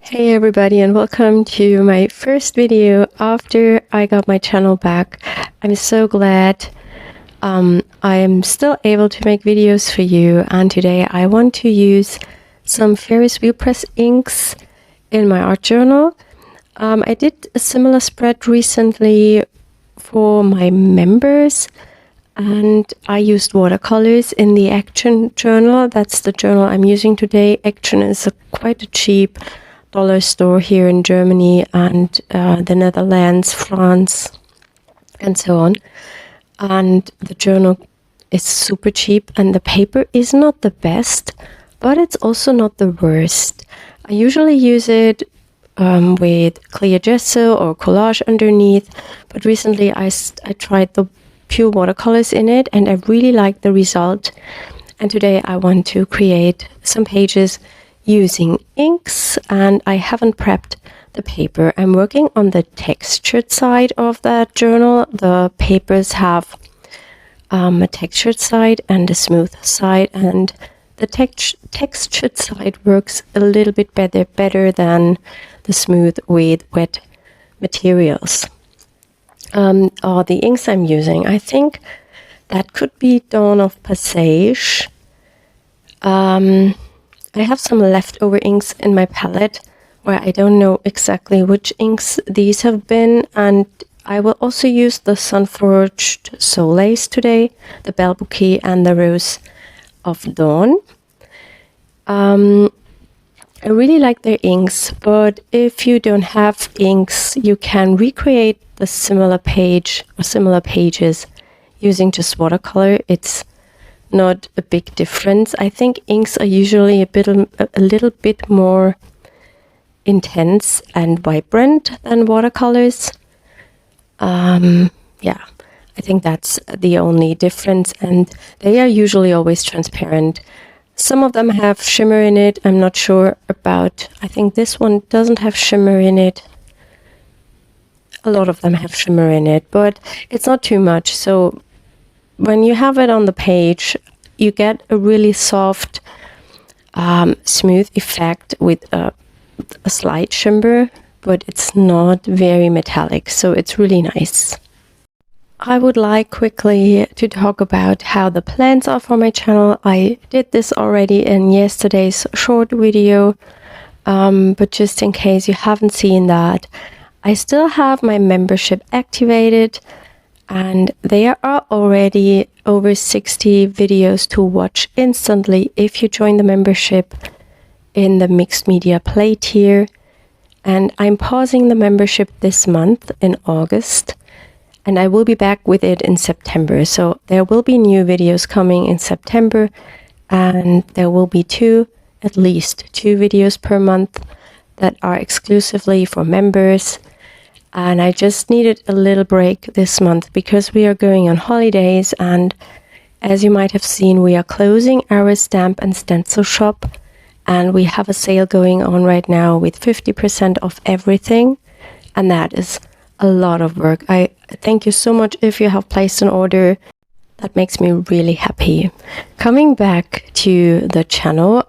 Hey everybody, and welcome to my first video after I got my channel back. I'm so glad I am still able to make videos for you, and today I want to use some Ferris wheel press inks in my art journal. I did a similar spread recently for my members, and I used watercolors in the Action journal. That's the journal I'm using today. Action is quite a cheap dollar store here in Germany and the Netherlands, France, and so on. And the journal is super cheap, and the paper is not the best, but it's also not the worst. I usually use it with clear gesso or collage underneath, but recently I tried the pure watercolors in it, and I really like the result. And today I want to create some pages using inks, and I haven't prepped the paper. I'm working on the textured side of that journal. The papers have a textured side and a smooth side, and the textured side works a little bit better than the smooth with wet materials. Or the inks I'm using, I think that could be Dawn of Passage. I have some leftover inks in my palette where I don't know exactly which inks these have been, and I will also use the Sunforged Solace today, the Belle Bouquet and the Rose of Dawn. I really like their inks, but if you don't have inks, you can recreate the similar page or similar pages using just watercolor. It's not a big difference. I think inks are usually a little bit more intense and vibrant than watercolors. Yeah, I think that's the only difference, and they are usually always transparent. Some of them have shimmer in it. I'm not sure about, I think this one doesn't have shimmer in it. A lot of them have shimmer in it, but it's not too much. So when you have it on the page, you get a really soft, smooth effect with a slight shimmer, but it's not very metallic, so it's really nice. I would like quickly to talk about how the plans are for my channel. I did this already in yesterday's short video, but just in case you haven't seen that, I still have my membership activated, and there are already over 60 videos to watch instantly if you join the membership in the mixed media play tier. And I'm pausing the membership this month in August, and I will be back with it in September. So there will be new videos coming in September, and there will be at least two videos per month that are exclusively for members. And I just needed a little break this month because we are going on holidays, and as you might have seen, we are closing our stamp and stencil shop, and we have a sale going on right now with 50% off everything, and that is a lot of work. I thank you so much if you have placed an order. That makes me really happy. Coming back to the channel,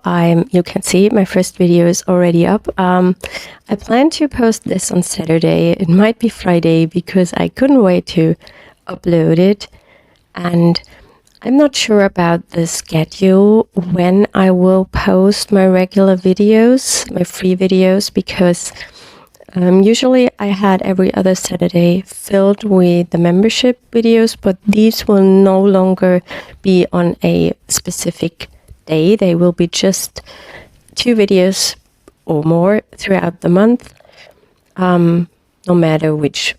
you can see my first video is already up. I plan to post this on Saturday. It might be Friday because I couldn't wait to upload it. And I'm not sure about the schedule when I will post my regular videos, my free videos, because usually I had every other Saturday filled with the membership videos, but these will no longer be on a specific day. They will be just 2 videos or more throughout the month, no matter which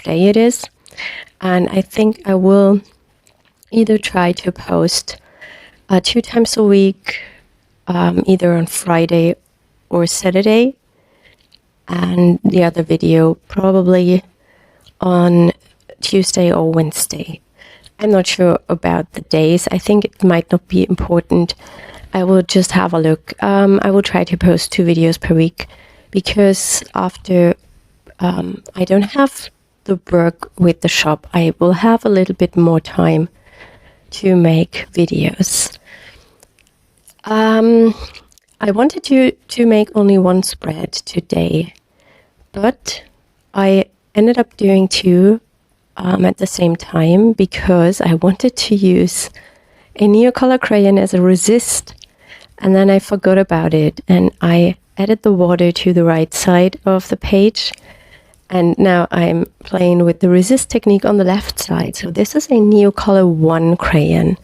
day it is. And I think I will either try to post 2 times a week, either on Friday or Saturday, and the other video probably on Tuesday or Wednesday. I'm not sure about the days. I think it might not be important. I will just have a look. I will try to post 2 videos per week because after I don't have the work with the shop, I will have a little bit more time to make videos. I wanted to make only one spread today, but I ended up doing two at the same time because I wanted to use a Neocolor crayon as a resist, and then I forgot about it and I added the water to the right side of the page, and now I'm playing with the resist technique on the left side. So this is a Neocolor I crayon.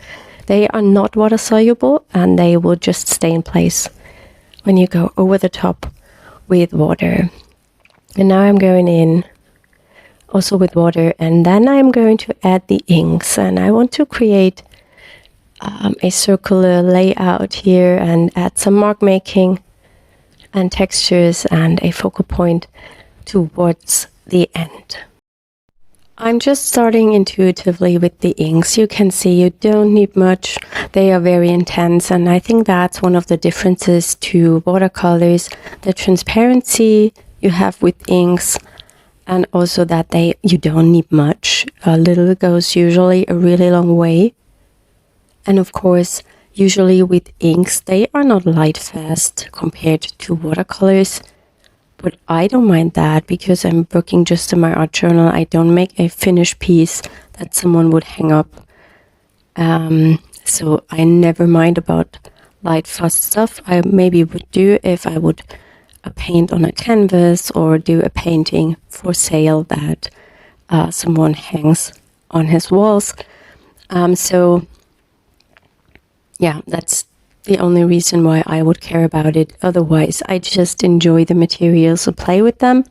They are not water soluble and they will just stay in place when you go over the top with water. And now I'm going in also with water, and then I'm going to add the inks, and I want to create a circular layout here and add some mark making and textures and a focal point towards the end. I'm just starting intuitively with the inks. You can see you don't need much. They are very intense, and I think that's one of the differences to watercolors, the transparency you have with inks, and also that you don't need much. A little goes usually a really long way. And of course, usually with inks, they are not light fast compared to watercolors. But I don't mind that because I'm working just in my art journal. I don't make a finished piece that someone would hang up. So I never mind about light fast stuff. I maybe would do if I would paint on a canvas or do a painting for sale that someone hangs on his walls. So yeah, that's the only reason why I would care about it. Otherwise, I just enjoy the materials, so play with them.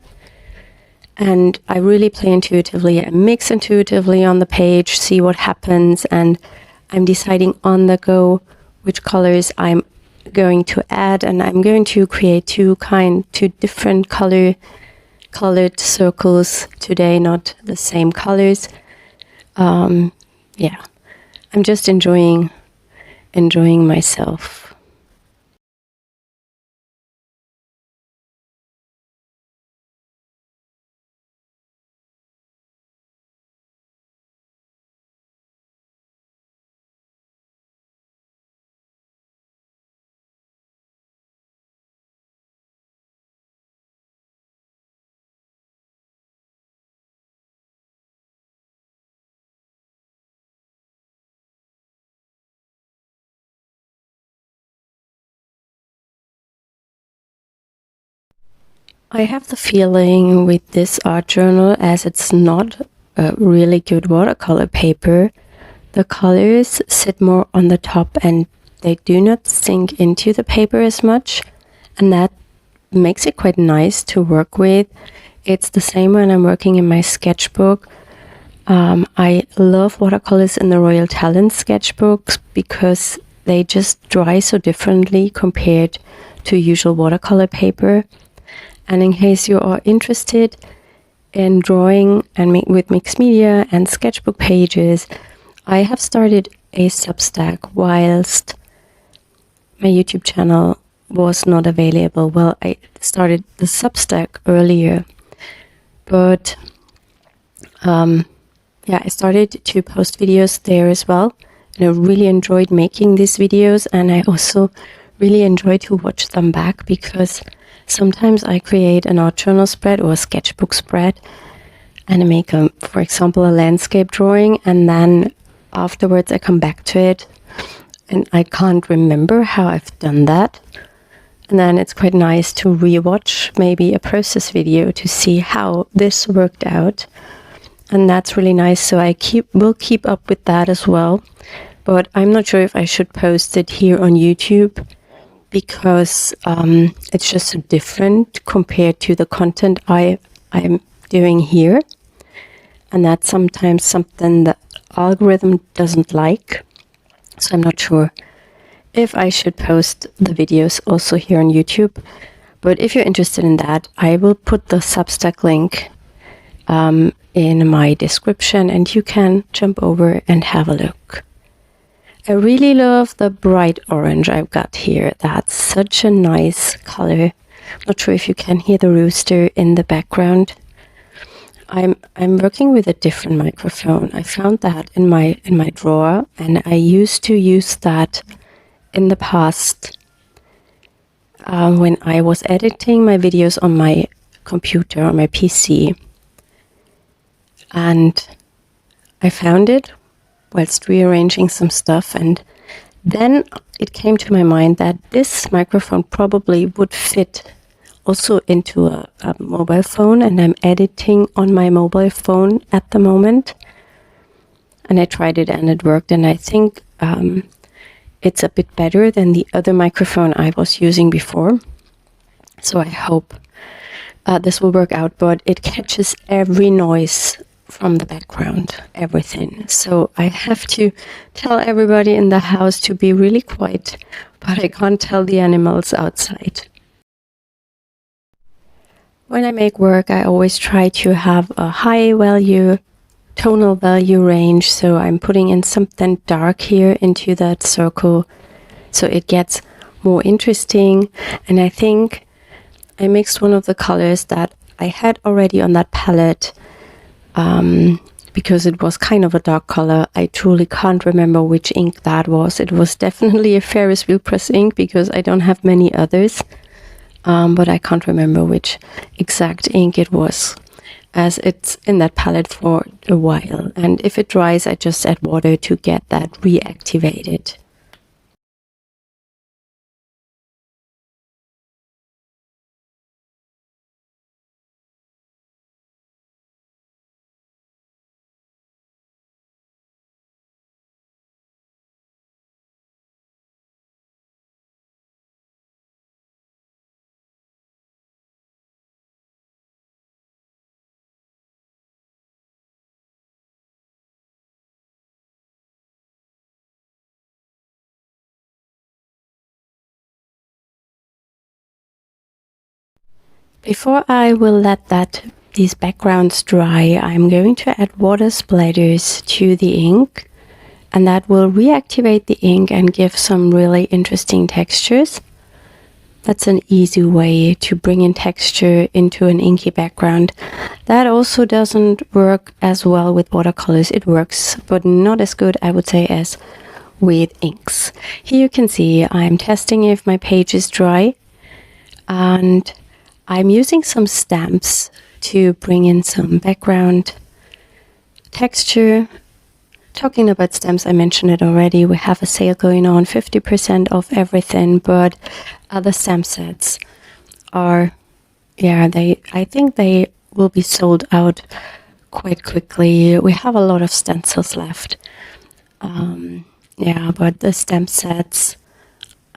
And I really play intuitively. I mix intuitively on the page, see what happens, and I'm deciding on the go which colors I'm going to add, and I'm going to create two different colored circles today, not the same colors. Yeah, I'm just enjoying myself. I have the feeling with this art journal, as it's not a really good watercolor paper, the colors sit more on the top and they do not sink into the paper as much, and that makes it quite nice to work with. It's the same when I'm working in my sketchbook. I love watercolors in the Royal Talent sketchbooks because they just dry so differently compared to usual watercolor paper. And in case you are interested in drawing and with mixed media and sketchbook pages, I have started a Substack whilst my YouTube channel was not available. Well, I started the Substack earlier, but yeah, I started to post videos there as well, and I really enjoyed making these videos, and I also really enjoy to watch them back because sometimes I create an art journal spread or a sketchbook spread and I make, for example, a landscape drawing, and then afterwards I come back to it and I can't remember how I've done that. And then it's quite nice to rewatch maybe a process video to see how this worked out. And that's really nice. So I will keep up with that as well. But I'm not sure if I should post it here on YouTube because it's just so different compared to the content I'm doing here. And that's sometimes something the algorithm doesn't like. So I'm not sure if I should post the videos also here on YouTube. But if you're interested in that, I will put the Substack link in my description and you can jump over and have a look. I really love the bright orange I've got here. That's such a nice color. Not sure if you can hear the rooster in the background. I'm working with a different microphone. I found that in my drawer, and I used to use that in the past when I was editing my videos on my computer, on my PC. And I found it whilst rearranging some stuff, and then it came to my mind that this microphone probably would fit also into a mobile phone, and I'm editing on my mobile phone at the moment. And I tried it and it worked, and I think it's a bit better than the other microphone I was using before. So I hope this will work out, but it catches every noise from the background, everything. So I have to tell everybody in the house to be really quiet, but I can't tell the animals outside. When I make work, I always try to have a high value, tonal value range. So I'm putting in something dark here into that circle so it gets more interesting. And I think I mixed one of the colors that I had already on that palette because it was kind of a dark color. I truly can't remember which ink that was. It was definitely a Ferris wheel press ink because I don't have many others. But I can't remember which exact ink it was, as it's in that palette for a while. And if it dries, I just add water to get that reactivated. Before I will let these backgrounds dry, I'm going to add water splatters to the ink, and that will reactivate the ink and give some really interesting textures. That's an easy way to bring in texture into an inky background. That also doesn't work as well with watercolors. It works, but not as good, I would say, as with inks. Here you can see I'm testing if my page is dry, and I'm using some stamps to bring in some background texture. Talking about stamps, I mentioned it already. We have a sale going on, 50% off everything, but other stamp sets are, I think they will be sold out quite quickly. We have a lot of stencils left. But the stamp sets,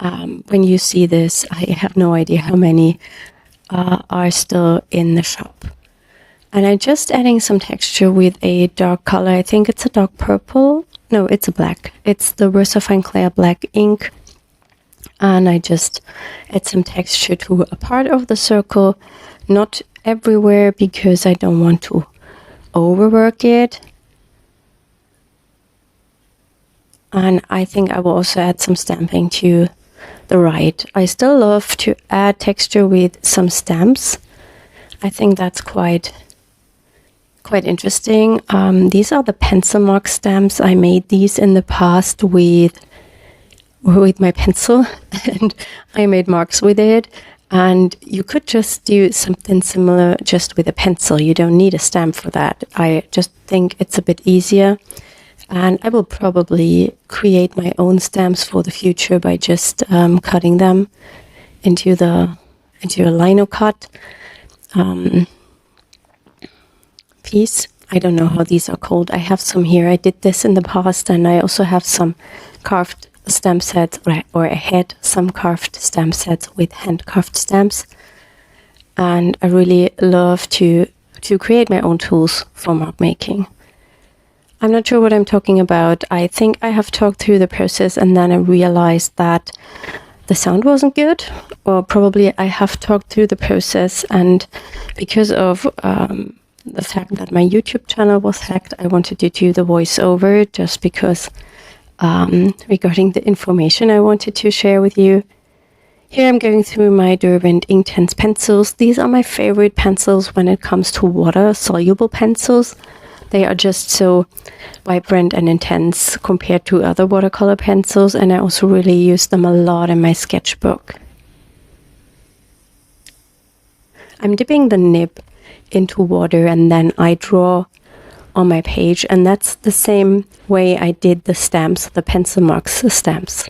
when you see this, I have no idea how many are still in the shop. And I'm just adding some texture with a dark color. I think it's a dark purple. No, it's a black. It's the Versafine Clair black ink. And I just add some texture to a part of the circle, not everywhere because I don't want to overwork it. And I think I will also add some stamping to the right. I still love to add texture with some stamps. I think that's quite interesting. These are the pencil mark stamps. I made these in the past with my pencil, and I made marks with it. And you could just do something similar just with a pencil. You don't need a stamp for that. I just think it's a bit easier. And I will probably create my own stamps for the future by just cutting them into a lino cut piece. I don't know how these are called. I have some here. I did this in the past, and I also have some carved stamp sets, or I had some carved stamp sets with hand carved stamps. And I really love to create my own tools for mark making. I'm not sure what I'm talking about. I think I have talked through the process and then I realized that the sound wasn't good, or probably I have talked through the process, and because of the fact that my YouTube channel was hacked, I wanted to do the voiceover just because regarding the information I wanted to share with you. Here I'm going through my Derwent Inktense pencils. These are my favorite pencils when it comes to water-soluble pencils. They are just so vibrant and intense compared to other watercolor pencils, and I also really use them a lot in my sketchbook. I'm dipping the nib into water and then I draw on my page, and that's the same way I did the stamps, the pencil marks stamps.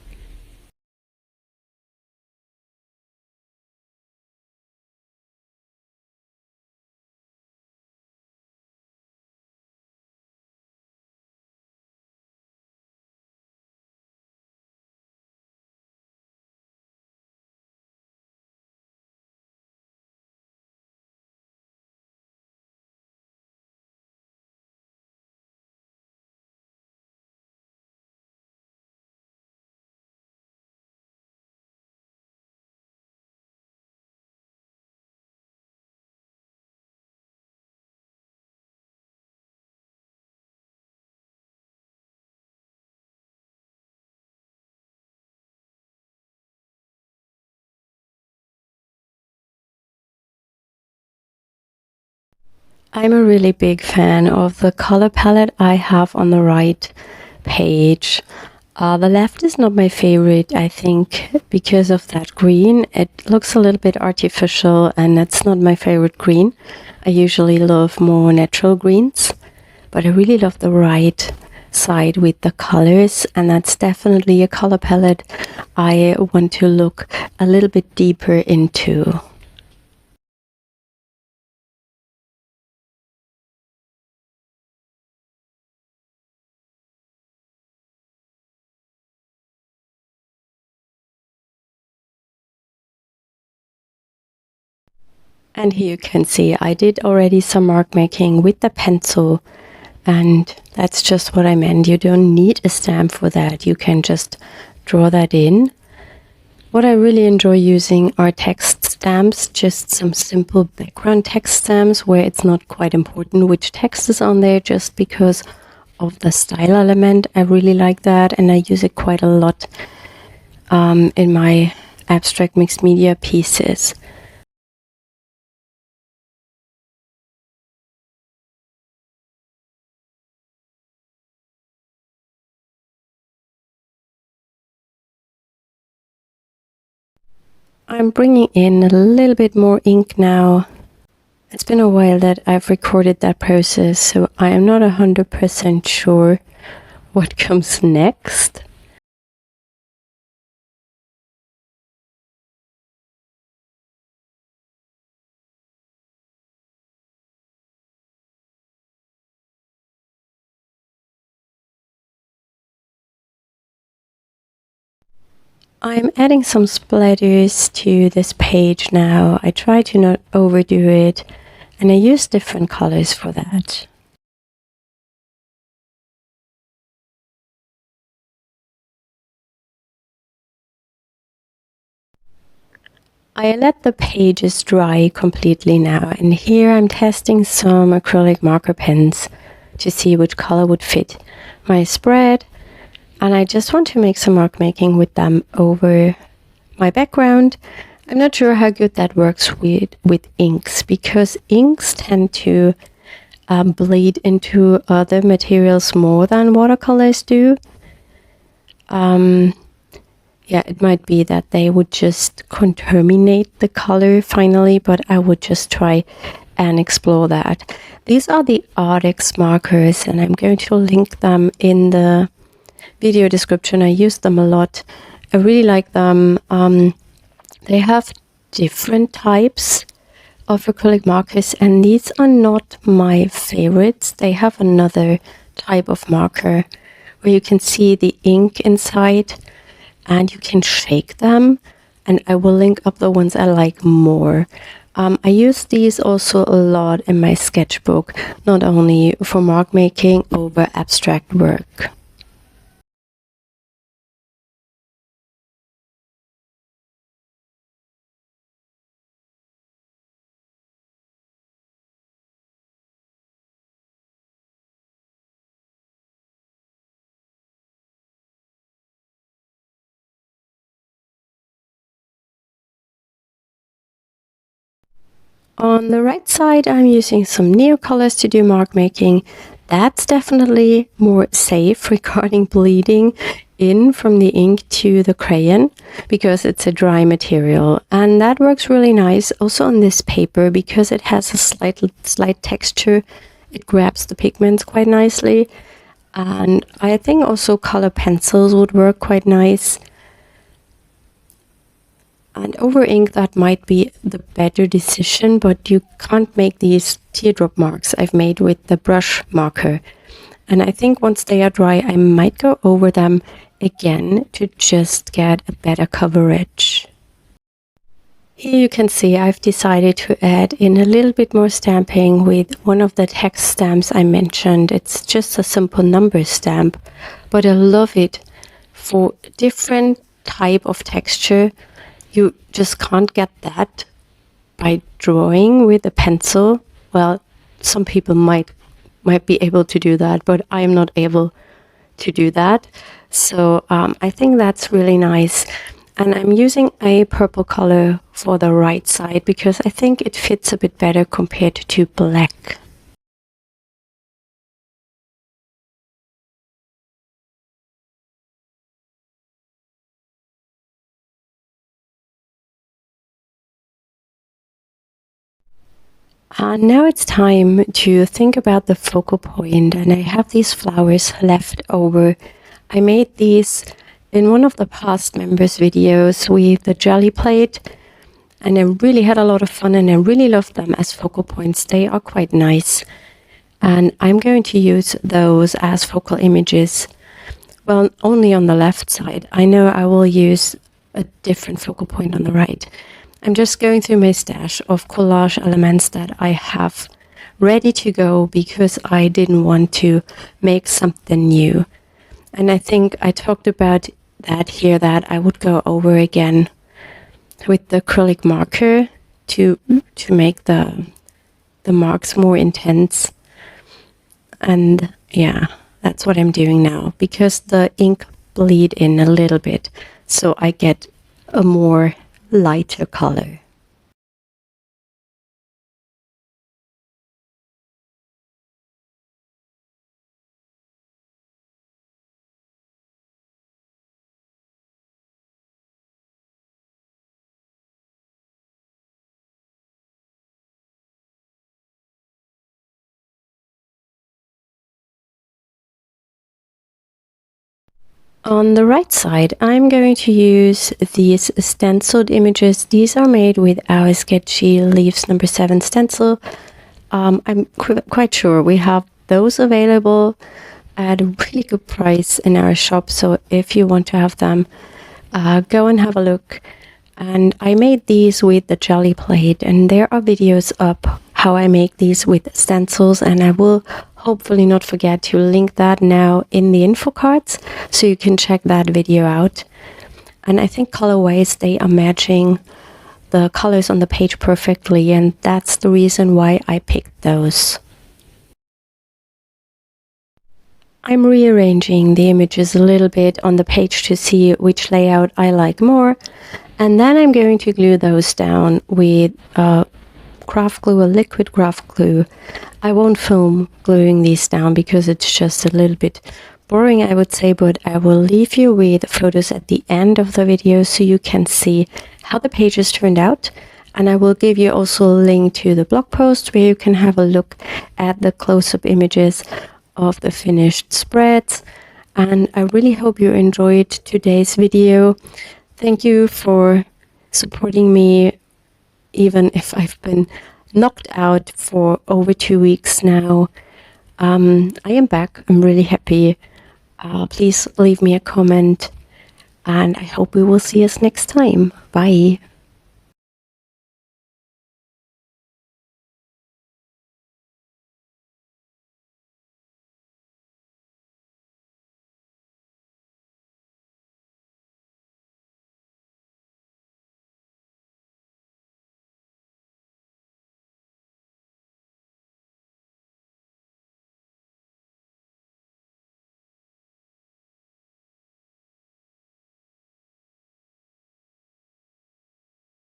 I'm a really big fan of the color palette I have on the right page. The left is not my favorite, I think, because of that green. It looks a little bit artificial and that's not my favorite green. I usually love more natural greens, but I really love the right side with the colors, and that's definitely a color palette I want to look a little bit deeper into. And here you can see I did already some mark making with the pencil, and that's just what I meant. You don't need a stamp for that. You can just draw that in. What I really enjoy using are text stamps, just some simple background text stamps where it's not quite important which text is on there, just because of the style element. I really like that, and I use it quite a lot in my abstract mixed media pieces. I'm bringing in a little bit more ink now. It's been a while that I've recorded that process, so I am not 100% sure what comes next. I'm adding some splatters to this page now. I try to not overdo it, and I use different colors for that. I let the pages dry completely now, and here I'm testing some acrylic marker pens to see which color would fit my spread. And I just want to make some mark making with them over my background. I'm not sure how good that works with inks, because inks tend to bleed into other materials more than watercolors do. Yeah, it might be that they would just contaminate the color finally, but I would just try and explore that. These are the Arrtx markers, and I'm going to link them in the video description. I use them a lot. I really like them. They have different types of acrylic markers, and these are not my favorites. They have another type of marker where you can see the ink inside and you can shake them, and I will link up the ones I like more. I use these also a lot in my sketchbook, not only for mark making over abstract work. On the right side, I'm using some Neocolors to do mark making. That's definitely more safe regarding bleeding. in from the ink to the crayon because it's a dry material, and that works really nice also on this paper because it has a slight texture. It grabs the pigments quite nicely, and I think also color pencils would work quite nice. And over ink that might be the better decision, but you can't make these teardrop marks I've made with the brush marker. And I think once they are dry, I might go over them again to just get a better coverage. Here you can see I've decided to add in a little bit more stamping with one of the text stamps I mentioned. It's just a simple number stamp, but I love it for different type of texture. You just can't get that by drawing with a pencil. Well, some people might be able to do that, but I'm not able to do that. So I think that's really nice. And I'm using a purple color for the right side because I think it fits a bit better compared to black. Now it's time to think about the focal point, and I have these flowers left over. I made these in one of the past members videos with the jelly plate, and I really had a lot of fun and I really love them as focal points. They are quite nice, and I'm going to use those as focal images. Well, only on the left side. I know I will use a different focal point on the right. I'm just going through my stash of collage elements that I have ready to go because I didn't want to make something new. And I think I talked about that here, that I would go over again with the acrylic marker to make the marks more intense. And yeah, that's what I'm doing now because the ink bleed in a little bit, so I get a more lighter color. On the right side, I'm going to use these stenciled images. These are made with our sketchy leaves number 7 stencil. I'm quite sure we have those available at a really good price in our shop. So if you want to have them, go and have a look. And I made these with the jelly plate, and there are videos up how I make these with stencils, and I will hopefully not forget to link that now in the info cards so you can check that video out. And I think colorways, they are matching the colors on the page perfectly, and that's the reason why I picked those. I'm rearranging the images a little bit on the page to see which layout I like more, and then I'm going to glue those down with craft glue, a liquid craft glue. I won't film gluing these down because it's just a little bit boring, I would say, but I will leave you with photos at the end of the video so you can see how the pages turned out. And I will give you also a link to the blog post where you can have a look at the close-up images of the finished spreads. And I really hope you enjoyed today's video. Thank you for supporting me, even if I've been knocked out for over 2 weeks now. I am back. I'm really happy. Please leave me a comment, and I hope we will see us next time. Bye.